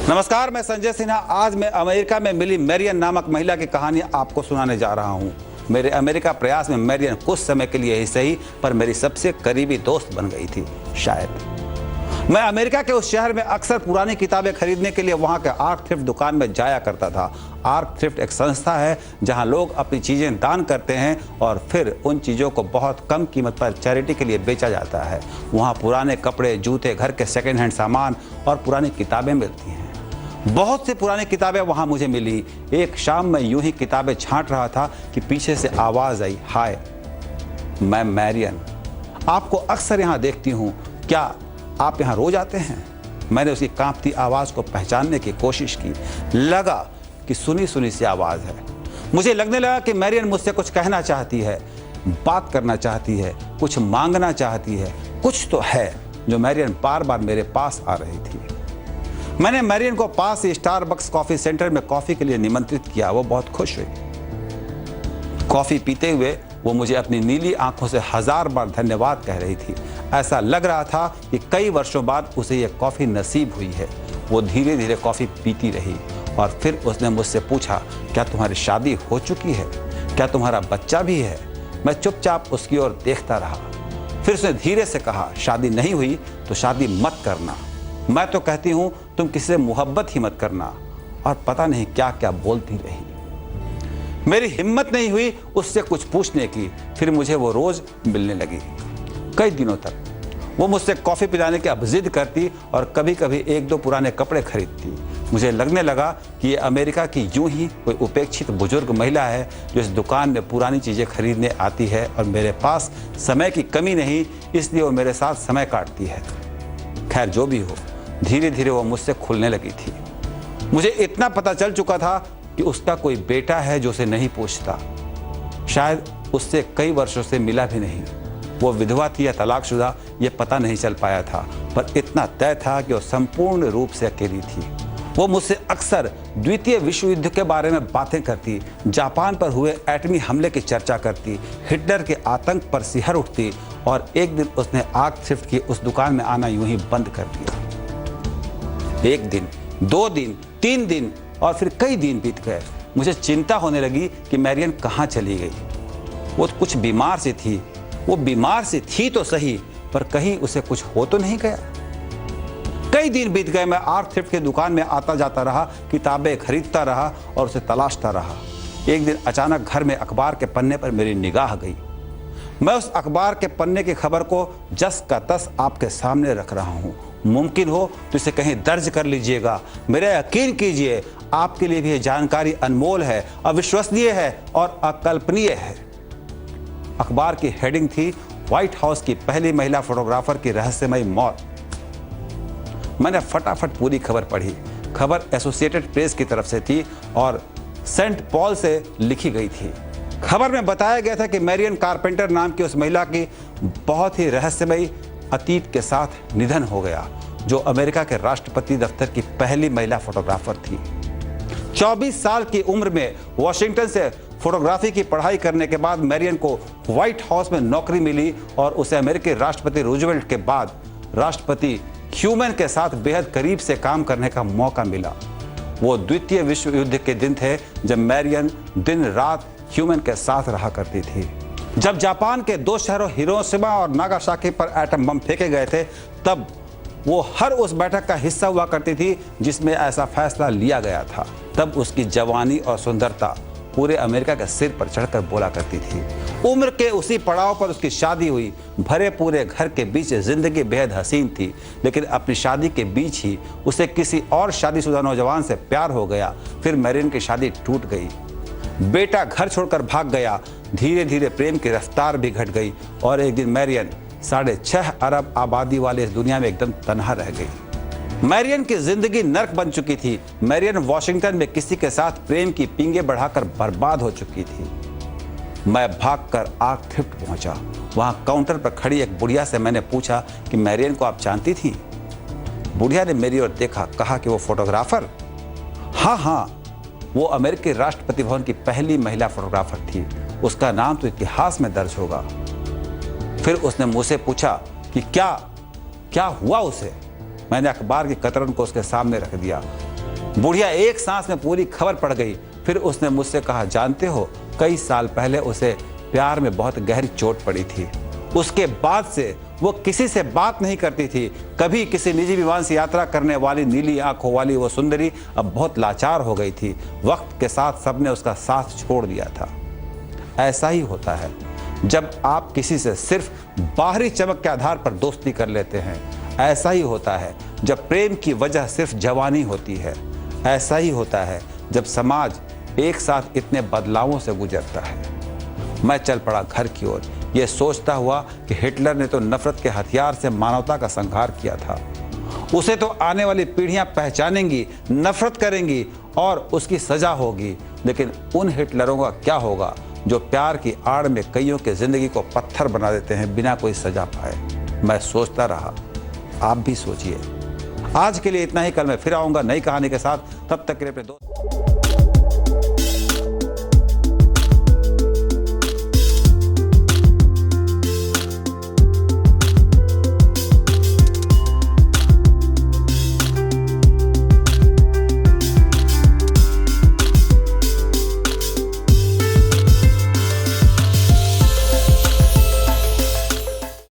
नमस्कार, मैं संजय सिन्हा। आज मैं अमेरिका में मिली मैरियन नामक महिला की कहानी आपको सुनाने जा रहा हूं। मेरे अमेरिका प्रयास में मैरियन कुछ समय के लिए ही सही पर मेरी सबसे करीबी दोस्त बन गई थी। शायद मैं अमेरिका के उस शहर में अक्सर पुरानी किताबें खरीदने के लिए वहां के आर्क थ्रिफ्ट दुकान में जाया करता था। आर्क थ्रिफ्ट एक संस्था है जहां लोग अपनी चीजें दान करते हैं और फिर उन चीजों को बहुत कम कीमत पर चैरिटी के लिए बेचा जाता है। वहां पुराने कपड़े, जूते, घर के सेकेंड हैंड सामान और पुरानी किताबें मिलती हैं। बहुत सी पुरानी किताबें वहां मुझे मिली। एक शाम मैं यूं ही किताबें छांट रहा था कि पीछे से आवाज आई, हाय, मैं मैरियन, आपको अक्सर यहां देखती हूं, क्या आप यहां रोज आते हैं? मैंने उसकी कांपती आवाज को पहचानने की कोशिश की। लगा कि सुनी सुनी सी आवाज है। मुझे लगने लगा कि मैरियन मुझसे कुछ कहना चाहती है, बात करना चाहती है, कुछ मांगना चाहती है। कुछ तो है जो मैरियन बार बार मेरे पास आ रही थी। मैंने मैरियन को पास ही स्टारबक्स कॉफी सेंटर में कॉफी के लिए निमंत्रित किया। वो बहुत खुश हुई। कॉफी पीते हुए वो मुझे अपनी नीली आंखों से 1000 बार धन्यवाद कह रही थी। ऐसा लग रहा था कि कई वर्षों बाद उसे यह कॉफी नसीब हुई है। वो धीरे धीरे कॉफी पीती रही और फिर उसने मुझसे पूछा, क्या तुम्हारी शादी हो चुकी है? क्या तुम्हारा बच्चा भी है? मैं चुपचाप उसकी ओर देखता रहा। फिर उसने धीरे से कहा, शादी नहीं हुई तो शादी मत करना। मैं तो कहती हूं तुम किसी से मोहब्बत ही मत करना। और पता नहीं क्या क्या बोलती रही। मेरी हिम्मत नहीं हुई उससे कुछ पूछने की। फिर मुझे वो रोज मिलने लगी। कई दिनों तक वो मुझसे कॉफी पिलाने की अब जिद करती और कभी कभी एक दो पुराने कपड़े खरीदती। मुझे लगने लगा कि ये अमेरिका की यूं ही कोई उपेक्षित बुजुर्ग महिला है जो इस दुकान में पुरानी चीजें खरीदने आती है और मेरे पास समय की कमी नहीं, इसलिए वो मेरे साथ समय काटती है। खैर, जो भी हो, धीरे धीरे वो मुझसे खुलने लगी थी। मुझे इतना पता चल चुका था कि उसका कोई बेटा है जो उसे नहीं पूछता। शायद उससे कई वर्षों से मिला भी नहीं। वो विधवा थी या तलाकशुदा, ये पता नहीं चल पाया था, पर इतना तय था कि वो संपूर्ण रूप से अकेली थी। वो मुझसे अक्सर द्वितीय विश्व युद्ध के बारे में बातें करती, जापान पर हुए एटमी हमले की चर्चा करती, हिटलर के आतंक पर सिहर उठती। और एक दिन उसने आर्क थ्रिफ्ट की उस दुकान में आना यूं ही बंद कर दिया। एक दिन, 2 दिन, 3 दिन और फिर कई दिन बीत गए। मुझे चिंता होने लगी कि मैरियन कहाँ चली गई। वो कुछ बीमार सी थी। वो बीमार सी थी तो सही, पर कहीं उसे कुछ हो तो नहीं गया। कई दिन बीत गए। मैं आर्क थ्रिफ्ट की दुकान में आता जाता रहा, किताबें खरीदता रहा और उसे तलाशता रहा। एक दिन अचानक घर में अखबार के पन्ने पर मेरी निगाह गई। मैं उस अखबार के पन्ने की खबर को जस का तस आपके सामने रख रहा हूं। मुमकिन हो तो इसे कहीं दर्ज कर लीजिएगा। मेरा यकीन कीजिए, आपके लिए भी यह जानकारी अनमोल है, अविश्वसनीय है और अकल्पनीय है। अखबार की हेडिंग थी, व्हाइट हाउस की पहली महिला फोटोग्राफर की रहस्यमयी मौत। मैंने फटाफट पूरी खबर पढ़ी। खबर एसोसिएटेड प्रेस की तरफ से थी और सेंट पॉल से लिखी गई थी। खबर में बताया गया था कि मैरियन कारपेंटर नाम की उस महिला की बहुत ही रहस्यमयी अतीत के साथ निधन हो गया, जो अमेरिका के राष्ट्रपति दफ्तर की पहली महिला फोटोग्राफर थी। 24 साल की उम्र में वॉशिंगटन से फोटोग्राफी की पढ़ाई करने के बाद मैरियन को व्हाइट हाउस में नौकरी मिली और उसे अमेरिकी राष्ट्रपति रूजवेल्ट के बाद राष्ट्रपति ट्रूमैन के साथ बेहद करीब से काम करने का मौका मिला। वो द्वितीय विश्व युद्ध के दिन थे जब मैरियन दिन रात ट्रूमैन के साथ रहा करती थी। जब जापान के 2 शहरों हिरोशिमा और नागासाकी पर एटम बम फेंके गए थे, तब वो हर उस बैठक का हिस्सा हुआ करती थी जिसमें ऐसा फैसला लिया गया था। तब उसकी जवानी और सुंदरता पूरे अमेरिका के सिर पर चढ़कर बोला करती थी। उम्र के उसी पड़ाव पर उसकी शादी हुई। भरे पूरे घर के बीच जिंदगी बेहद हसीन थी, लेकिन अपनी शादी के बीच ही उसे किसी और शादीशुदा नौजवान से प्यार हो गया। फिर मैरियन की शादी टूट गई। बेटा घर छोड़कर भाग गया। धीरे धीरे प्रेम की रफ्तार भी घट गई और एक दिन मैरियन 6.5 अरब आबादी वाले इस दुनिया में एकदम तन्हा रह गई। मैरियन की जिंदगी नर्क बन चुकी थी। मैरियन वॉशिंगटन में किसी के साथ प्रेम की पींगे बढ़ाकर बर्बाद हो चुकी थी। मैं भागकर आर्क थ्रिफ्ट पहुंचा। वहां काउंटर पर खड़ी एक बुढ़िया से मैंने पूछा कि मैरियन को आप जानती थी? बुढ़िया ने मेरी ओर देखा, कहा कि वो फोटोग्राफर? हाँ, वो अमेरिकी राष्ट्रपति भवन की पहली महिला फोटोग्राफर थी। उसका नाम तो इतिहास में दर्ज होगा। फिर उसने मुझसे पूछा कि क्या हुआ उसे? मैंने अखबार की कतरन को उसके सामने रख दिया। बुढ़िया एक सांस में पूरी खबर पड़ गई। फिर उसने मुझसे कहा, जानते हो, कई साल पहले उसे प्यार में बहुत गहरी चोट पड़ी थी। उसके बाद से वो किसी से बात नहीं करती थी। कभी किसी निजी विमान से यात्रा करने वाली नीली आंखों वाली वो सुंदरी अब बहुत लाचार हो गई थी। वक्त के साथ सबने उसका साथ छोड़ दिया था। ऐसा ही होता है जब आप किसी से सिर्फ बाहरी चमक के आधार पर दोस्ती कर लेते हैं। ऐसा ही होता है जब प्रेम की वजह सिर्फ जवानी होती है। ऐसा ही होता है जब समाज एक साथ इतने बदलावों से गुजरता है। मैं चल पड़ा घर की ओर, यह सोचता हुआ कि हिटलर ने तो नफरत के हथियार से मानवता का संहार किया था। उसे तो आने वाली पीढ़ियां पहचानेंगी, नफरत करेंगी और उसकी सजा होगी। लेकिन उन हिटलरों का क्या होगा जो प्यार की आड़ में कईयों की जिंदगी को पत्थर बना देते हैं बिना कोई सजा पाए। मैं सोचता रहा, आप भी सोचिए। आज के लिए इतना ही। कल मैं फिर आऊंगा नई कहानी के साथ। तब तक के लिए अपने दोस्त